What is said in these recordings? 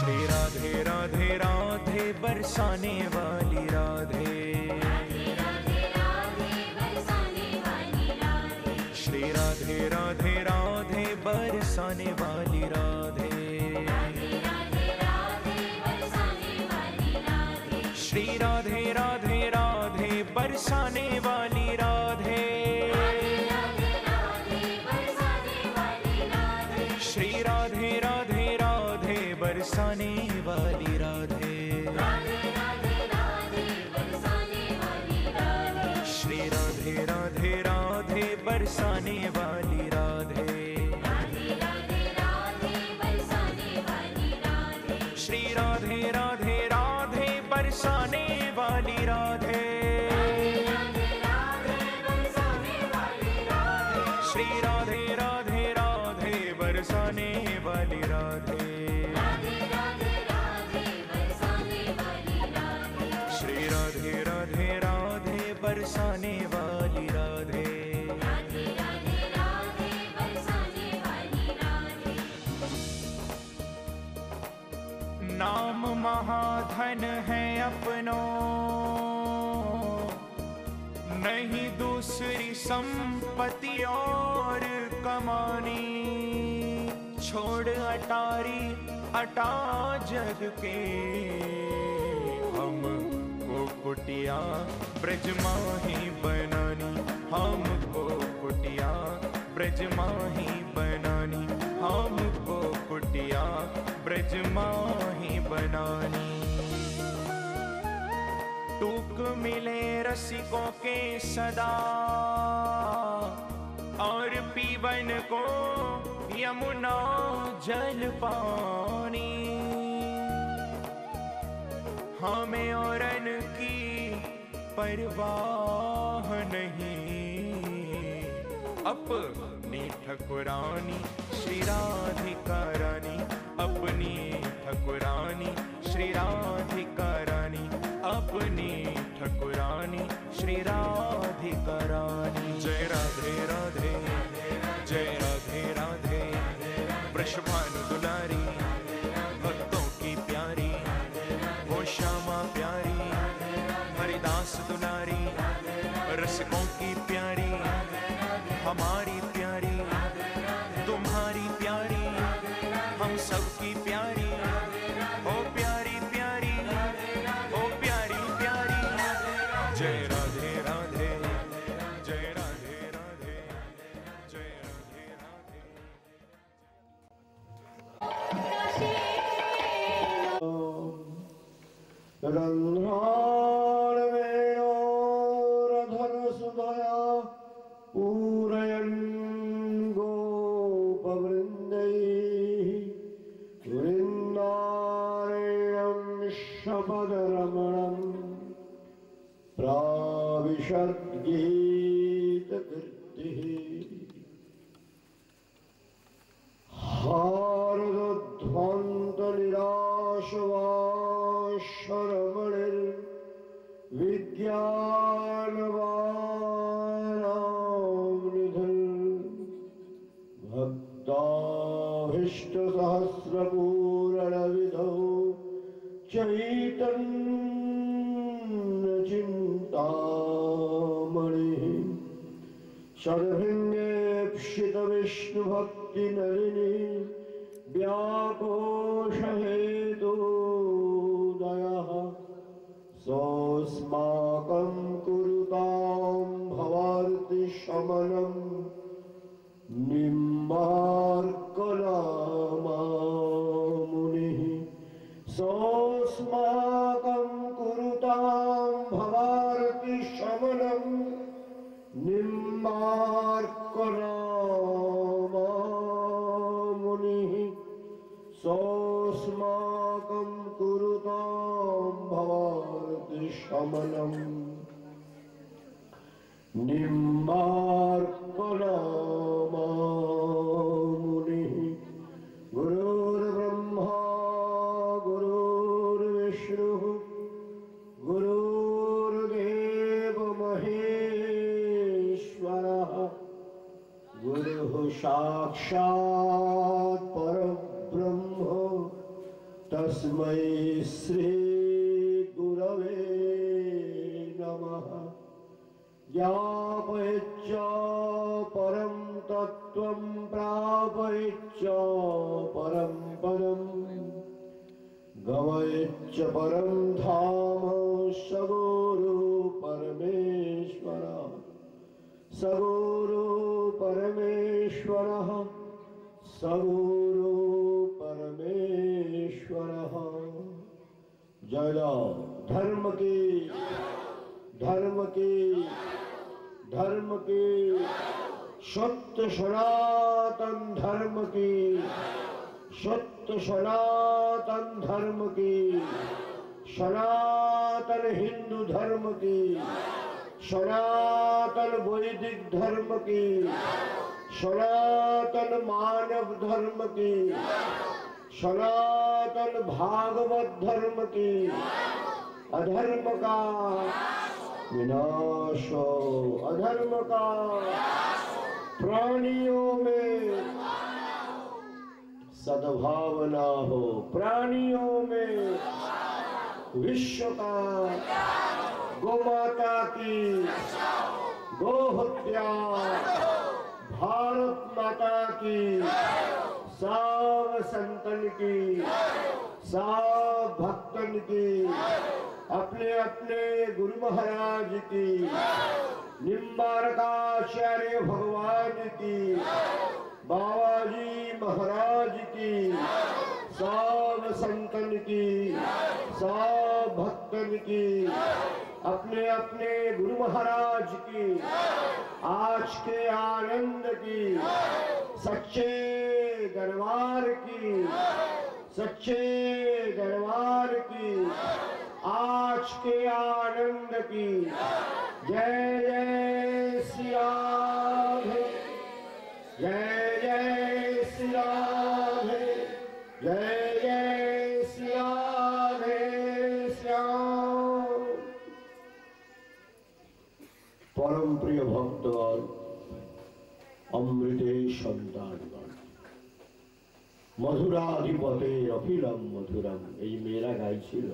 श्री राधे राधे राधे बरसाने वाली राधे, श्री राधे राधे राधे बरसाने वाली राधे, श्री राधे राधे राधे बरसाने वाली राधे, श्री राधे राधे राधे बरसाने वाली राधे, श्री राधे राधे राधे बरसाने वाली राधे, श्री राधे राधे राधे बरसाने वाली राधे, श्री राधे राधे राधे बरसाने वाली राधे, श्री राधे राधे राधे बरसाने वाली राधे। नाम महाधन है अपनो, नहीं दूसरी संपत्ति और कमानी, छोड़ अटारी अटा जग के, हमको कुटिया ब्रज माही बनानी, हमको कुटिया ब्रज माही बनानी, हमको कुटिया ब्रज माही बनानी। टूक मिले रसिकों के सदा, और पीवन को यमुना जल पानी, हमें औरन की परवाह नहीं, अपनी ठकुरानी श्री राधिका रानी, अपनी ठकुरानी श्री राधिका रानी, अपनी ठकुरानी श्री राधिका रानी। जय राधे राधे, जय राधे राधे, वृषभानु दुलारी, भक्तों की प्यारी, वो श्यामा प्यारी, हरिदास दुलारी, रसिकों की प्यारी, हमारी प्यारी, तुम्हारी प्यारी, हम सबकी प्यारी, ओ प्यारी प्यारी, ओ प्यारी प्यारी। जय राधे राधे, जय राधे राधे, जय राधे राधे। रन्ध्राणवेणोरधर सुधया पूरयन् गोपवृन्दैः, वृन्दारण्यं शपदरमणं प्राविशद्गीतकीर्तिः। हारदध्वन्तनिराशवाश्वरमणिर्विज्ञानवानां भक्ताभीष्टसहस्रपूरणविधौ चैतन्यचिन्तामणिः, षड्भृङ्गेप्सितविष्णुभक्तिनलिनी, व्याकोशहेतुदयः, सोऽस्माकं कुरुतां भवार्तिशमनं, निम्बार्कनामामुनिः, सोऽस्माकं कुरुतां भवार्तिशमनं, निम्बार्कनामामुनिः, सोऽस्माकं कुरुतां भवार्तिशमनं, निम्बार्कनामामुनिः। गुरुर्ब्रह्मा गुरुर्विष्णुः गुरुर्देवो महेश्वरः, गुरुः साक्षात् परब्रह्म तस्मै श्री गुरवे नमः। ज्ञापयच्च परं तत्त्वं प्रापयच्च परं पदम् गमयच्च परं धाम सगुरु परमेश्वर सगुरु परमेश्वरः सगुरु परमेश्वरः। जय धर्म की सत्य सनातन धर्म की सत्य सनातन धर्म की सनातन हिंदू धर्म की सनातन वैदिक धर्म की सनातन मानव धर्म की सनातन भागवत धर्म की अधर्म का विनाश हो, अधर्म का प्राणियों में सद्भावना हो, प्राणियों में विश्व का गोमाता की गो हत्या भारत माता की सब संतन की सब भक्तन की अपने अपने गुरु महाराज की निम्बारकाचार्य भगवान की बाबाजी महाराज की सब संतन की सब भक्तन की अपने अपने गुरु महाराज की आज के आनंद की सच्चे दरबार की सच्चे दरबार की आज के आनंद की जय जय श्री राम जय जय श्री राम जय जय श्री राम। परम प्रिय भक्तगण अमृते सन्तानगण मधुराधिपते अखिलम मधुरम এই মেয়েরা গাইছিল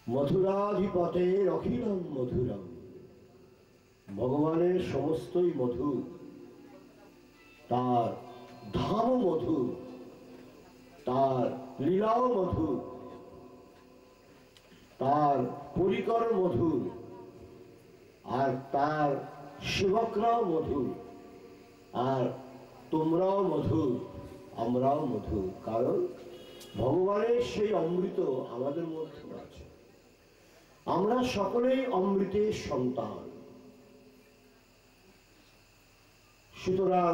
मधुराधिपते अखिलम मधुरम भगवाনের সমস্তই মধুর তার ধাম মধুর তার লীলাও মধুর তার পরিকর মধুর আর তার সেবকরাও মধুর আর তোমরাও মধুর আমরাও মধুর কারণ ভগবানের সেই অমৃত আমাদের মধ্যে আছে আমরা সকলেই অমৃতের সন্তান সুতরাং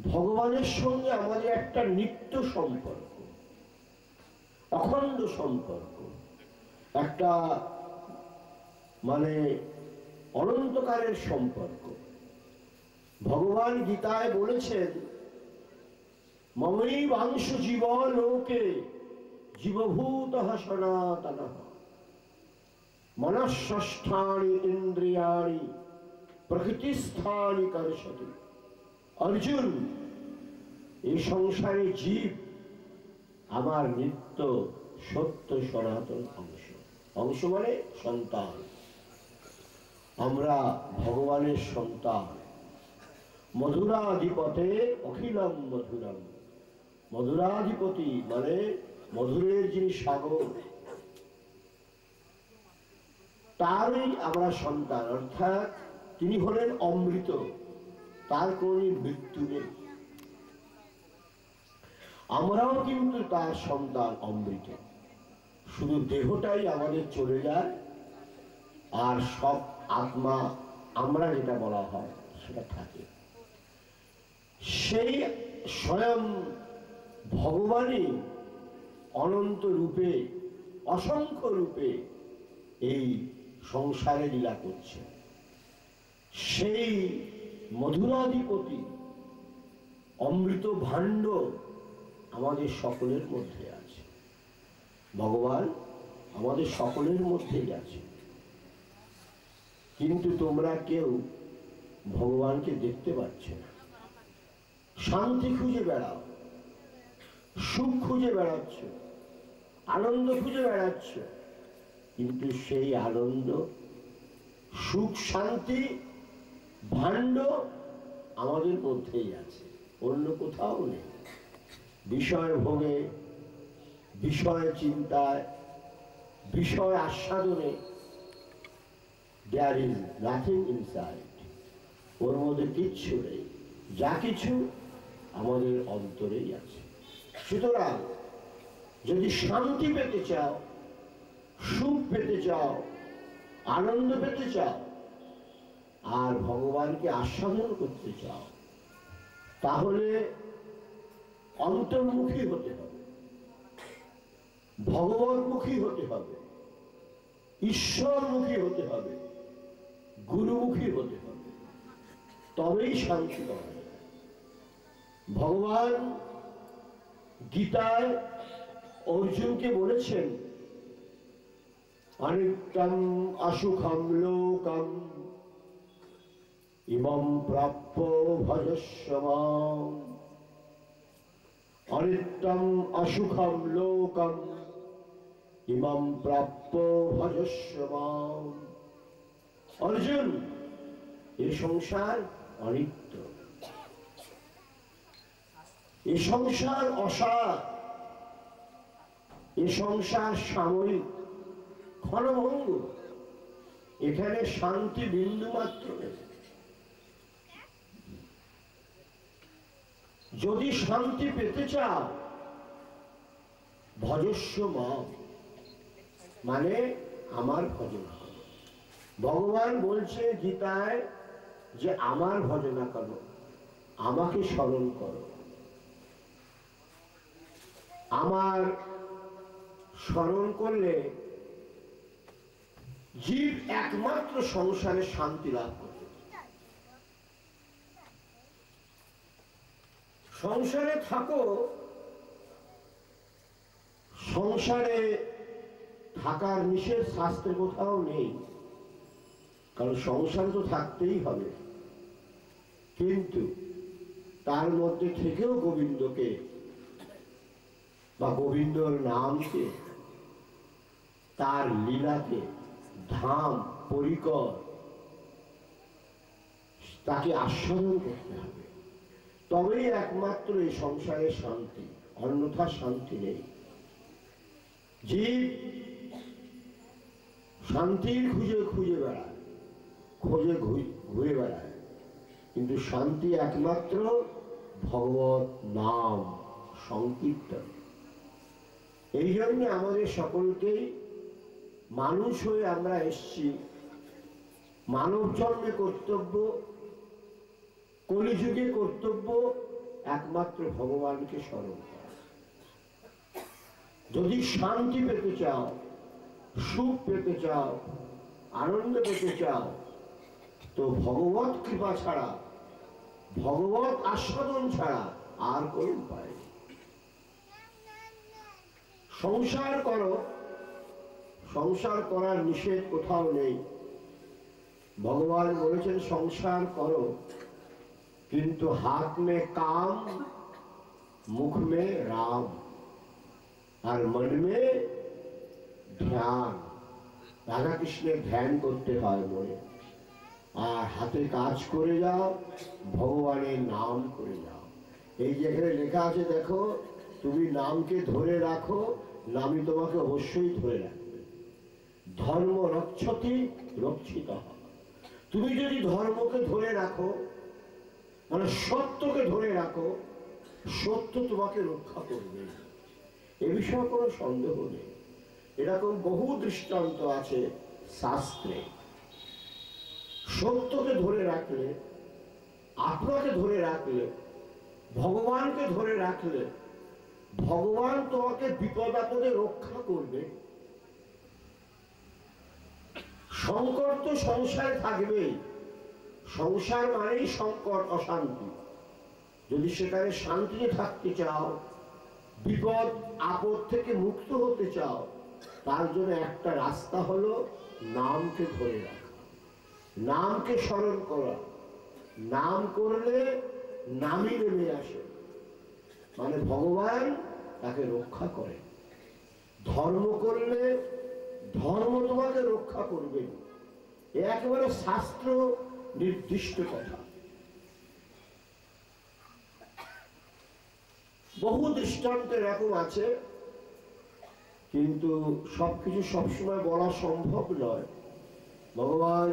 ভগবানের সঙ্গে আমাদের একটা নিত্য সম্পর্ক অখণ্ড সম্পর্ক একটা মানে অনন্তকালের সম্পর্ক ভগবান গীতায় বলেছেন মমৈবাংশ জীব লোকে জীবভূতঃ সনাতনঃ मनःषष्ठानि इंद्रियाणि प्रकृतिस्थानि कर्षति। अर्जुन এই সংসারে জীব আমার নিত্য সত্য সনাতন অংশ অংশ মানে সন্তান আমরা ভগবানের সন্তান মধুরাধিপতে অখিলম মধুরম মধুরাধিপতি মানে মধুরের যিনি সাগর তারই আমরা সন্তান অর্থাৎ তিনি হলেন অমৃত তার কোনো মৃত্যু নেই আমরাও কিন্তু তার সন্তান অমৃত শুধু দেহটাই আমাদের চলে যায় আর সব আত্মা আমরা যেটা বলা হয় সেটা থাকে সেই স্বয়ং ভগবানই অনন্ত রূপে অসংখ্য রূপে এই সংসারে লীলা করছে সেই মধুরাধিপতি অমৃত ভাণ্ড আমাদের সকলের মধ্যে আছে ভগবান আমাদের সকলের মধ্যেই আছে কিন্তু তোমরা কেউ ভগবানকে দেখতে পাচ্ছ না শান্তি খুঁজে বেড়াও সুখ খুঁজে বেড়াচ্ছ, আনন্দ খুঁজে বেড়াচ্ছ, কিন্তু সেই আনন্দ, সুখ, শান্তি ভাণ্ড আমাদের মধ্যেই আছে, অন্য কোথাও নেই। বিষয় ভোগে, বিষয় চিন্তায়, বিষয় আস্বাদনে there is nothing inside, ওর মধ্যে কিচ্ছু নেই। যা কিছু আমাদের অন্তরেই আছে। সুতরাং যদি শান্তি পেতে চাও, সুখ পেতে চাও, আনন্দ পেতে চাও, আর ভগবানকে আস্বাদন করতে চাও, তাহলে অন্তর্মুখী হতে হবে, ভগবতমুখী হতে হবে, ঈশ্বরমুখী হতে হবে, গুরুমুখী হতে হবে, তবেই শান্তি পাওয়া যায়। ভগবান গীতায় অর্জুনকে বলেছেন, অনিত্যম অসুখম লোকম ইমম প্রাপ্য ভজস্ব মাম। অনিত্যম অসুখম লোকম ইমম প্রাপ্য ভজস্ব মাম। অর্জুন, এই সংসার অনিত্য, এ সংসার অসার, এ সংসার সাময়িক, ক্ষণভঙ্গ, এখানে শান্তি বিন্দু মাত্র নেই। যদি শান্তি পেতে চাও, ভজস্ব মাম, মানে আমার ভজনা করো। ভগবান বলছে গীতায় যে আমার ভজনা করো, আমাকে স্মরণ করো। আমার স্মরণ করলে জীব একমাত্র সংসারে শান্তি লাভ করে। সংসারে থাকো, সংসারে থাকার নিষেধ শাস্ত্রে কোথাও নেই, কারণ সংসার তো থাকতেই হবে, কিন্তু তার মধ্যে থেকেও গোবিন্দকে বা গোবিন্দর নামকে, তার লীলাকে, ধাম পরিকর, তাকে আস্বাদন করতে হবে, তবেই একমাত্র এই সংসারে শান্তি, অন্যথা শান্তি নেই। জীব শান্তির খুঁজে খুঁজে বেড়ায়, খোঁজে ঘুরে বেড়ায়, কিন্তু শান্তি একমাত্র ভগবত নাম সংকীর্তন। এই জন্য আমাদের সকলকেই মানুষ হয়ে আমরা এসছি, মানব জন্মে কর্তব্য, কলিযুগে কর্তব্য একমাত্র ভগবানকে স্মরণ করা। যদি শান্তি পেতে চাও, সুখ পেতে চাও, আনন্দ পেতে চাও, তো ভগবত কৃপা ছাড়া, ভগবত আস্বাদন ছাড়া আর কোন উপায় নেই। সংসার করো, সংসার করার নিষেধ কোথাও নেই। ভগবান বলেছেন সংসার করো, কিন্তু হাত মে কাম, মুখ মে রাম, আর মন মে ধ্যান। রাধা কৃষ্ণের ধ্যান করতে হয় মনে, আর হাতে কাজ করে যাও, ভগবানের নাম করে যাও। এই যেখানে লেখা আছে দেখো, তুমি নামকে ধরে রাখো, নামই তোমাকে অবশ্যই ধরে রাখবে। ধর্ম রক্ষতি রক্ষিত। তুমি যদি ধর্মকে ধরে রাখো, মানে সত্যকে ধরে রাখো, সত্য তোমাকে রক্ষা করবে, এ বিষয়ে কোনো সন্দেহ নেই। এরকম বহু দৃষ্টান্ত আছে শাস্ত্রে। সত্যকে ধরে রাখলে, আপনাকে ধরে রাখলে, ভগবানকে ধরে রাখলে, ভগবান তোমাকে বিপদ আপদে রক্ষা করবে। সংকট তো সংসারে থাকবেই, সংসার মানেই সংকট, অশান্তি। যদি সেখানে শান্তিতে থাকতে চাও, বিপদ আপদ থেকে মুক্ত হতে চাও, তার জন্য একটা রাস্তা হলো নামকে ধরে রাখা, নামকে স্মরণ করা। নাম করলে নামই নেমে আসে, মানে ভগবান তাকে রক্ষা করে। ধর্ম করলে ধর্ম তোমাকে রক্ষা করবে, এ একেবারে শাস্ত্র নির্দিষ্ট কথা। বহু দৃষ্টান্ত এরকম আছে, কিন্তু সবকিছু সবসময় বলা সম্ভব নয়। ভগবান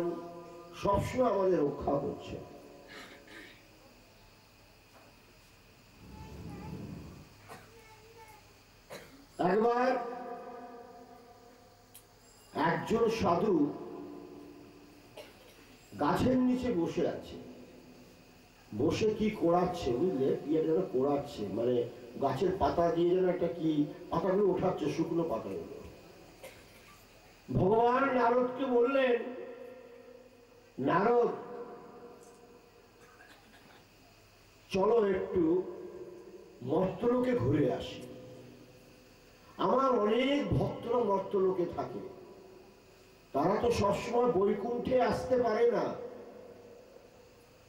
সবসময় আমাদের রক্ষা করছে। একবার একজন সাধু গাছের নিচে বসে আছে, বসে কি কোড়াচ্ছে বুঝলে, কি একটা কোড়াচ্ছে, মানে গাছের পাতা দিয়ে যেন একটা কি পাতাগুলো ওঠাচ্ছে, শুকনো পাতাগুলো। ভগবান নারদকে বললেন, নারদ চলো একটু মর্তলোকে ঘুরে আসি। আমার অনেক ভক্তরা মর্তলোকে থাকে, তারা তো সবসময় বৈকুণ্ঠে আসতে পারে না,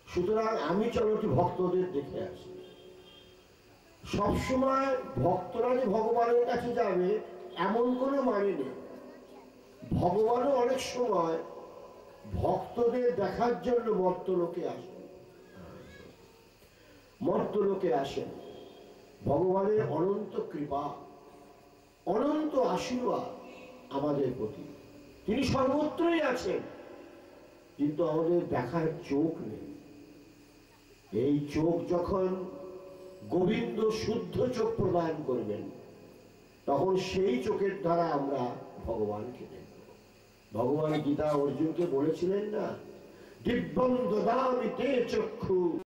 সুতরাং আমি চলো একটু ভক্তদের দেখে আসি। সবসময় ভক্তরা যে ভগবানের কাছে যাবে এমন কোনো মানে নেই। ভগবানও অনেক সময় ভক্তদের দেখার জন্য মর্তলোকে আসেন। মর্তলোকে আসেন। ভগবানের অনন্ত কৃপা, অনন্ত আশীর্বাদ আমাদের প্রতি। তিনি সর্বত্রই আছেন, কিন্তু আমাদের দেখার চোখ নেই। এই চোখ যখন গোবিন্দ শুদ্ধ চোখ প্রদান করবেন, তখন সেই চোখের দ্বারা আমরা ভগবানকে দেখব। ভগবান গীতা অর্জুনকে বলেছিলেন না, দিব্যং দদামি তে চক্ষু